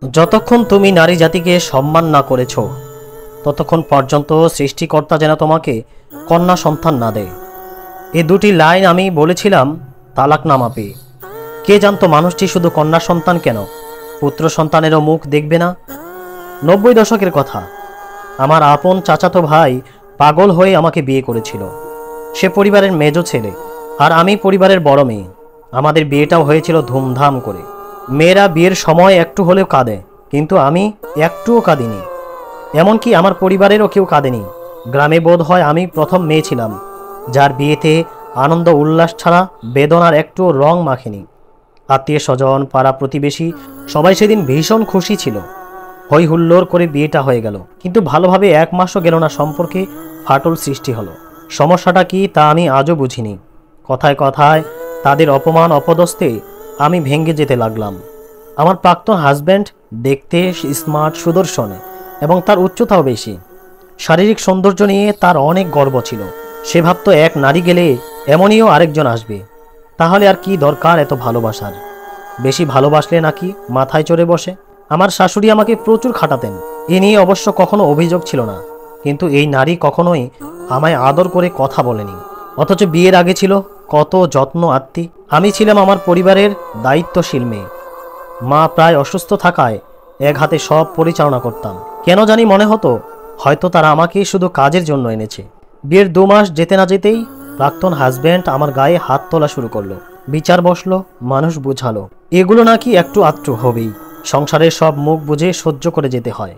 যতক্ষণ তুমি নারী জাতিকে সম্মান না করেছ ততক্ষণ পর্যন্ত সৃষ্টিকর্তা যেন তোমাকে কন্যা সন্তান না দেয়। এই দুটি লাইন আমি বলেছিলাম তালাকনামা পেয়ে। কে জানতো মানুষটি শুধু কন্যা সন্তান কেন, পুত্র সন্তানেরও মুখ দেখবে না। 90 দশকের কথা। আমার আপন চাচাতো ভাই পাগল হয়ে আমাকে বিয়ে করেছিল। সে পরিবারের মেজ ছেলে আর আমি পরিবারের বড় মেয়ে। আমাদের বিয়েটাও হয়েছিল ধুমধাম করে। মেয়েরা বিয়ের সময় একটু হলেও কাঁদে, কিন্তু আমি একটুও কাঁদিনি। এমনকি আমার পরিবারেরও কেউ কাঁদেনি। গ্রামে বোধ হয় আমি প্রথম মেয়ে ছিলাম যার বিয়েতে আনন্দ উল্লাস ছাড়া বেদনার একটু রং মাখেনি। আত্মীয় স্বজন, পাড়া প্রতিবেশী সবাই সেদিন ভীষণ খুশি ছিল। হই হুল্লোড় করে বিয়েটা হয়ে গেল, কিন্তু ভালোভাবে 1 মাসও গেল না সম্পর্কে ফাটল সৃষ্টি হলো। সমস্যাটা কি তা আমি আজও বুঝিনি। কথায় কথায় তাদের অপমান অপদস্থে আমি ভেঙে যেতে লাগলাম। আমার প্রাক্তন হাজব্যান্ড দেখতে স্মার্ট, সুদর্শন এবং তার উচ্চতাও বেশি। শারীরিক সৌন্দর্য নিয়ে তার অনেক গর্ব ছিল। সে ভাবত এক নারী গেলে এমনইও আরেকজন আসবে। তাহলে আর কি দরকার এত ভালোবাসার? বেশি ভালোবাসলে নাকি মাথায় চড়ে বসে। আমার শাশুড়ি আমাকে প্রচুর খাটাতেন। এ নিয়ে অবশ্য কখনো অভিযোগ ছিল না, কিন্তু এই নারী কখনোই আমায় আদর করে কথা বলেনি। অথচ বিয়ের আগে ছিল কত যত্ন আত্মি। আমি ছিলাম আমার পরিবারের দায়িত্বশীল মেয়ে। মা প্রায় অসুস্থ থাকায় এক হাতে সব পরিচালনা করতাম। কেন জানি মনে হতো হয়তো তারা আমাকে শুধু কাজের জন্য এনেছে। বিয়ের 2 মাস যেতে না যেতেই প্রাক্তন হাজব্যান্ড আমার গায়ে হাত তোলা শুরু করলো। বিচার বসলো, মানুষ বুঝালো, এগুলো নাকি একটু আধটু হবেই। সংসারের সব মুখ বুঝে সহ্য করে যেতে হয়।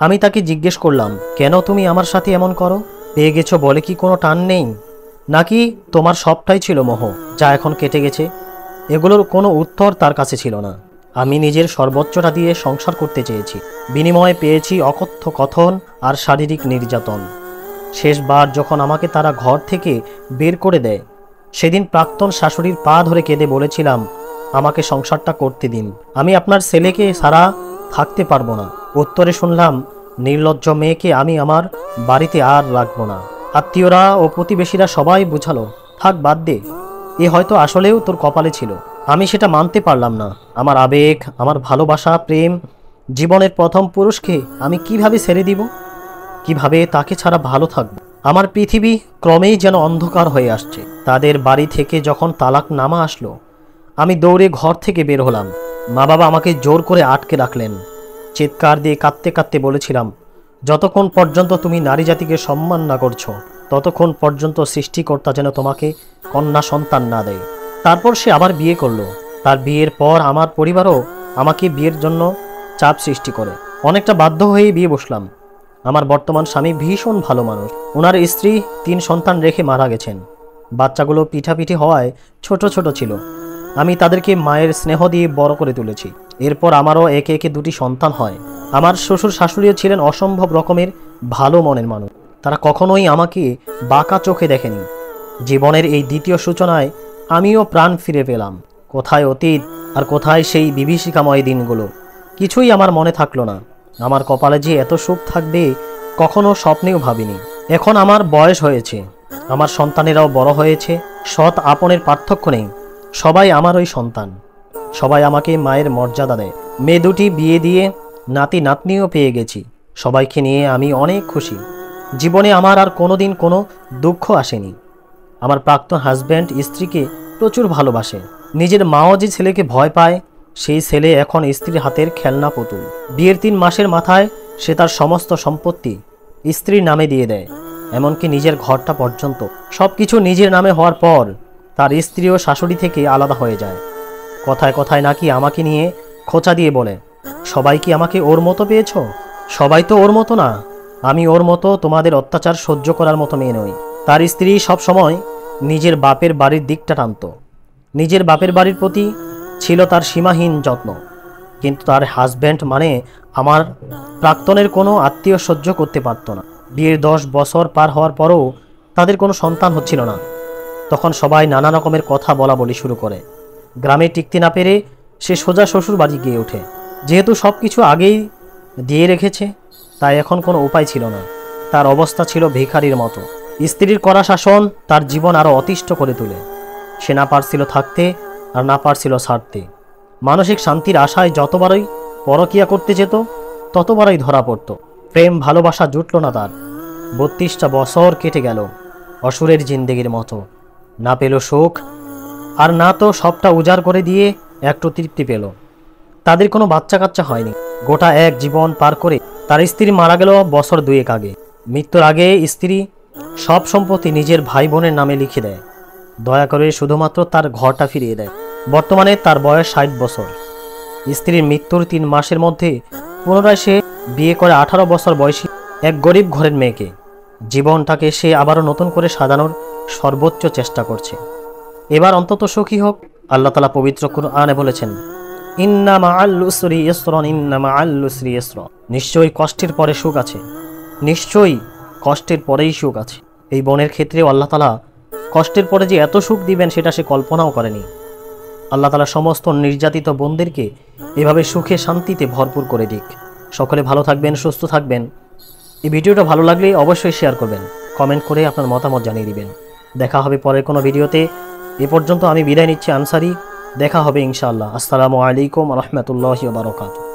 আমি তাকে জিজ্ঞেস করলাম, কেন তুমি আমার সাথে এমন করো? পেয়ে গেছো বলে কি কোনো টান নেই, নাকি তোমার সবটাই ছিল মোহ যা এখন কেটে গেছে? এগুলোর কোনো উত্তর তার কাছে ছিল না। আমি নিজের সর্বোচ্চটা দিয়ে সংসার করতে চেয়েছি, বিনিময়ে পেয়েছি অকথ্য কথন আর শারীরিক নির্যাতন। শেষবার যখন আমাকে তারা ঘর থেকে বের করে দেয়, সেদিন প্রাক্তন শাশুড়ির পা ধরে কেঁদে বলেছিলাম, আমাকে সংসারটা করতে দিন, আমি আপনার ছেলেকে ছাড়া থাকতে পারবো না। উত্তরে শুনলাম, নির্লজ্জ মেয়েকে আমি আমার বাড়িতে আর রাখবো না। আত্মীয়রা ও প্রতিবেশীরা সবাই বুঝালো, থাক বাদ দে, এ হয়তো আসলেও তোর কপালে ছিল। আমি সেটা মানতে পারলাম না। আমার আবেগ, আমার ভালোবাসা, প্রেম, জীবনের প্রথম পুরুষকে আমি কিভাবে ছেড়ে দিব? কিভাবে তাকে ছাড়া ভালো থাকব? আমার পৃথিবী ক্রমেই যেন অন্ধকার হয়ে আসছে। তাদের বাড়ি থেকে যখন তালাকনামা আসলো, আমি দৌড়ে ঘর থেকে বের হলাম। মা বাবা আমাকে জোর করে আটকে রাখলেন। চিৎকার দিয়ে কাঁদতে কাঁদতে বলেছিলাম, যতক্ষণ পর্যন্ত তুমি নারী জাতিকে সম্মান না করছো ততক্ষণ পর্যন্ত সৃষ্টিকর্তা যেন তোমাকে কন্যা সন্তান না দেয়। তারপর সে আবার বিয়ে করলো। তার বিয়ের পর আমার পরিবারও আমাকে বিয়ের জন্য চাপ সৃষ্টি করে। অনেকটা বাধ্য হয়েই বিয়ে বসলাম। আমার বর্তমান স্বামী ভীষণ ভালো মানুষ। ওনার স্ত্রী 3 সন্তান রেখে মারা গেছেন। বাচ্চাগুলো পিঠাপিঠি হওয়ায় ছোট ছোট ছিল। আমি তাদেরকে মায়ের স্নেহ দিয়ে বড় করে তুলেছি। এরপর আমারও একে একে 2টি সন্তান হয়। আমার শ্বশুর শাশুড়িও ছিলেন অসম্ভব রকমের ভালো মনের মানুষ। তারা কখনোই আমাকে বাঁকা চোখে দেখেনি। জীবনের এই দ্বিতীয় সূচনায় আমিও প্রাণ ফিরে পেলাম। কোথায় অতীত আর কোথায় সেই বিভীষিকাময় দিনগুলো, কিছুই আমার মনে থাকলো না। আমার কপালে যে এত সুখ থাকবে কখনো স্বপ্নেও ভাবিনি। এখন আমার বয়স হয়েছে, আমার সন্তানেরাও বড় হয়েছে। সৎ আপনের পার্থক্য নেই, সবাই আমার ওই সন্তান। সবাই আমাকে মায়ের মর্যাদা দেয়। মেয়ে 2টি বিয়ে দিয়ে নাতি নাতনিও পেয়ে গেছি। সবাইকে নিয়ে আমি অনেক খুশি। জীবনে আমার আর কোনোদিন কোনো দুঃখ আসেনি। আমার প্রাক্তন হাজব্যান্ড স্ত্রীকে প্রচুর ভালোবাসে। নিজের মাও যে ছেলেকে ভয় পায়, সেই ছেলে এখন স্ত্রীর হাতের খেলনা পুতুল। বিয়ের 3 মাসের মাথায় সে তার সমস্ত সম্পত্তি স্ত্রীর নামে দিয়ে দেয়, এমনকি নিজের ঘরটা পর্যন্ত। সব কিছু নিজের নামে হওয়ার পর তার স্ত্রী ও শাশুড়ি থেকে আলাদা হয়ে যায়। কথায় কথায় নাকি আমাকে নিয়ে খোঁচা দিয়ে বলে, সবাই কি আমাকে ওর মতো পেয়েছ? সবাই তো ওর মতো না। আমি ওর মতো তোমাদের অত্যাচার সহ্য করার মতো মেয়ে নই। তার স্ত্রী সব সময় নিজের বাপের বাড়ির দিকটা টানত। নিজের বাপের বাড়ির প্রতি ছিল তার সীমাহীন যত্ন। কিন্তু তার হাজব্যান্ড মানে আমার প্রাক্তনের কোনো আত্মীয় সহ্য করতে পারত না। বিয়ের 10 বছর পার হওয়ার পরও তাদের কোনো সন্তান হচ্ছিল না। তখন সবাই নানা রকমের কথা বলা বলি শুরু করে। গ্রামে টিকতে না পেরে সে সোজা শ্বশুর বাড়ি গিয়ে ওঠে। যেহেতু সব কিছু আগেই দিয়ে রেখেছে, তাই এখন কোনো উপায় ছিল না। তার অবস্থা ছিল ভিখারির মতো। স্ত্রীর কড়া শাসন তার জীবন আরও অতিষ্ঠ করে তোলে। সে না পারছিল থাকতে আর না পারছিল ছাড়তে। মানসিক শান্তির আশায় যতবারই পরকিয়া করতে যেত ততবারই ধরা পড়ত। প্রেম ভালোবাসা জুটল না তার। 32টা বছর কেটে গেল অসুরের জিন্দেগির মতো। না পেল সুখ, আর না তো সবটা উজাড় করে দিয়ে একটু তৃপ্তি পেল। তাদের কোনো বাচ্চা কাচ্চা হয়নি। গোটা এক জীবন পার করে তার স্ত্রী মারা গেল বছর 2 আগে। মৃত্যুর আগে স্ত্রী সব সম্পত্তি নিজের ভাই বোনের নামে লিখে দেয়। দয়া করে শুধুমাত্র তার ঘরটা ফিরিয়ে দেয়। বর্তমানে তার বয়স 60 বছর। স্ত্রীর মৃত্যুর 3 মাসের মধ্যে পুনরায় সে বিয়ে করে 18 বছর বয়সী এক গরিব ঘরের মেয়েকে। জীবনটাকে সে আবারও নতুন করে সাজানোর সর্বোচ্চ চেষ্টা করছে। এবার অন্তত সুখী হোক। আল্লাহ তাআলা পবিত্র কুরআনে বলেছেন, ইন্না মাআল উসরি ইসরান, ইন্না মাআল উসরি ইসরা। নিশ্চয়ই কষ্টের পরে সুখ আছে, নিশ্চয়ই কষ্টের পরেই সুখ আছে। এই বোনের ক্ষেত্রেও আল্লাহ তাআলা কষ্টের পরে যে এত সুখ দিবেন সেটা সে কল্পনাও করেনি। আল্লাহ তাআলা সমস্ত নির্যাতিত বোনদেরকে এভাবে সুখে শান্তিতে ভরপুর করে দিক। সকলে ভালো থাকবেন, সুস্থ থাকবেন। এই ভিডিওটা ভালো লাগলে অবশ্যই শেয়ার করবেন, কমেন্ট করে আপনার মতামত জানিয়ে দিবেন। দেখা হবে পরের কোনো ভিডিওতে। এ পর্যন্ত আমি বিদায় নিচ্ছি আনসারি। দেখা হবে ইনশাআল্লাহ। আসসালামু আলাইকুম ওয়া রাহমাতুল্লাহি ওয়া বারাকাতুহু।